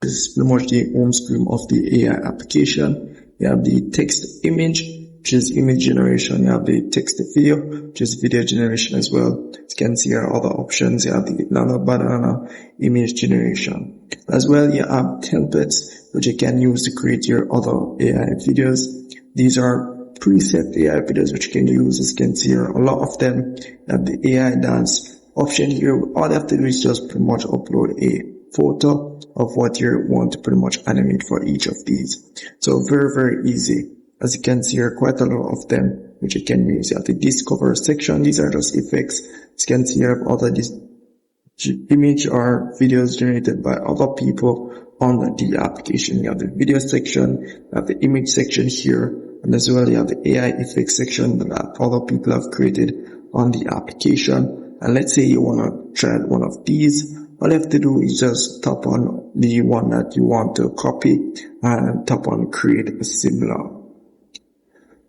This is pretty much the home screen of the AI application. You have the text image, which is image generation. You have the text to video, which is video generation as well. You can see here other options. You have the banana image generation. As well, you have templates, which you can use to create your other AI videos. These are preset AI videos which you can use. As you can see here, a lot of them have the AI dance option here. All you have to do is just pretty much upload a photo of what you want to pretty much animate for each of these. So very easy. As you can see here, quite a lot of them which you can use. You have the discover section. These are just effects. As you can see here, other this image or videos generated by other people on the application. You have the video section, you have the image section here, and as well you have the AI effects section that other people have created on the application. And let's say you want to try one of these. All you have to do is just tap on the one that you want to copy and tap on create a similar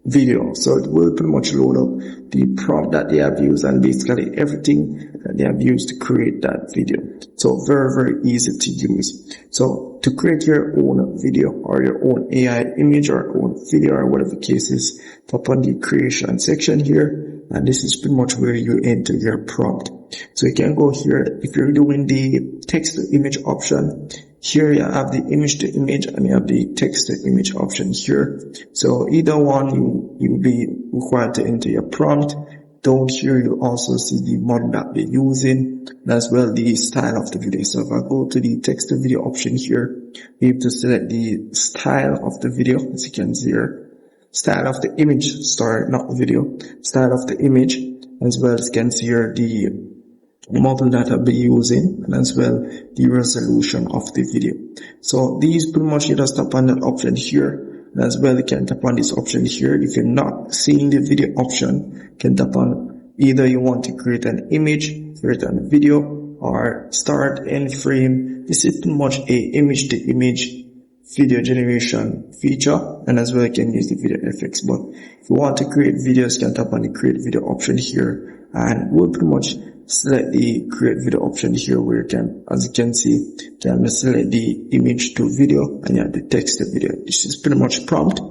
video. So it will pretty much load up the prompt that they have used and basically everything that they have used to create that video. So very easy to use. So to create your own video or your own AI image or own video or whatever the case is, tap on the creation section here. And this is pretty much where you enter your prompt. So you can go here. If you're doing the text to image option, here you have the image to image and you have the text to image option here. So either one you'll be required to enter your prompt. Down here you also see the model that we're using and as well the style of the video. So if I go to the text to video option here, you have to select the style of the video. As you can see here, style of the image, sorry, not the video, style of the image, as well as you can see here the model that I'll be using and as well the resolution of the video. So these pretty much you just tap on that option here, and as well you can tap on this option here. If you're not seeing the video option, you can tap on either you want to create an image, create a video, or start end frame. This is pretty much a image to image video generation feature, and as well you can use the video effects. But if you want to create videos, you can tap on the create video option here, and we'll pretty much select the create video option here where you can, as you can see, you can select the image to video and you have the text to video. This is pretty much prompt,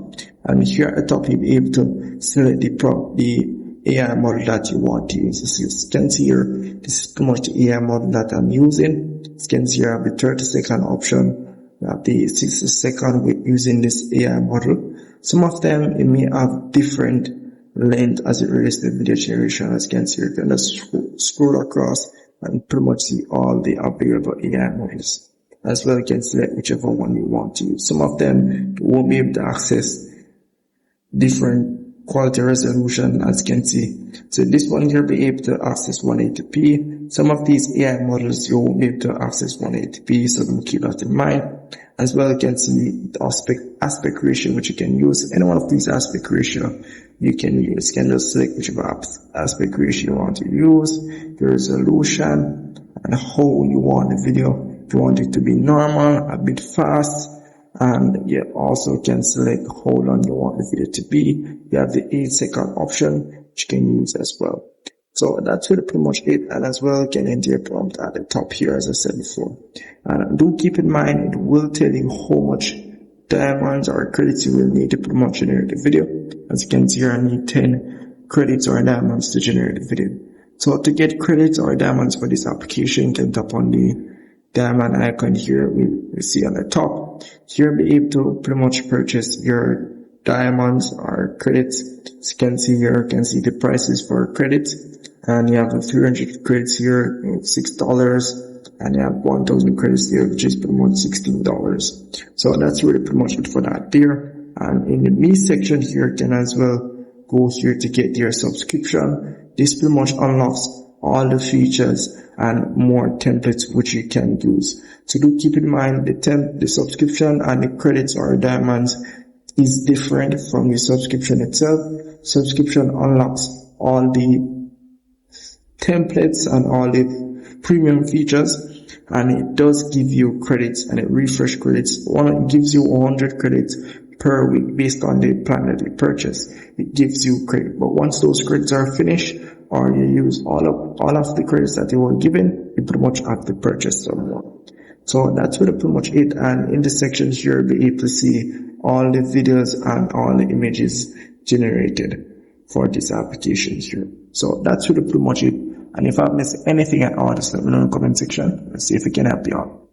and here at the top you'll be able to select the prompt, the AI model that you want to use. As you can see here, this is pretty much the AI model that I'm using. As you can see here, I have the 30-second option. We have the 60-second with using this AI model. Some of them, it may have different length as it relates to video generation. As you can see, you can just scroll across and pretty much see all the available AI models. As well, you can select whichever one you want to use. Some of them you won't be able to access different quality resolution, as you can see. So this one here will be able to access 180p. Some of these AI models you won't be able to access 180p, so don't keep that in mind. As well, you can see the aspect ratio which you can use. Any one of these aspect ratio you can use. You can just select whichever aspect ratio you want to use, the resolution, and how you want the video. If you want it to be normal, a bit fast, and you also can select how long you want the video to be. You have the 8-second option which you can use as well. So that's really pretty much it, and as well you can enter your prompt at the top here, as I said before. And do keep in mind, it will tell you how much diamonds or credits you will need to pretty much generate the video. As you can see here, I need 10 credits or diamonds to generate the video. So to get credits or diamonds for this application, you can tap on the diamond icon here we see on the top. Here you'll be able to pretty much purchase your diamonds or credits. As you can see here, you can see the prices for credits, and you have the 300 credits here, $6, and you have 1,000 credits here, which is pretty much $16. So that's really pretty much it for that there. And in the me section here, you can as well go here to get your subscription. This pretty much unlocks all the features and more templates which you can use. So do keep in mind the subscription and the credits or diamonds is different from the subscription itself. Subscription unlocks all the templates and all the premium features, and it does give you credits, and it refresh credits. It gives you 100 credits per week based on the plan that you purchase. It gives you credit, but once those credits are finished, or you use all of the credits that you were given, you pretty much have to purchase some more. So that's really pretty much it. And in this section here, you'll be able to see all the videos and all the images generated for this application here. So that's really pretty much it. And if I've missed anything at all, just let me know in the comment section. Let's see if we can help you out.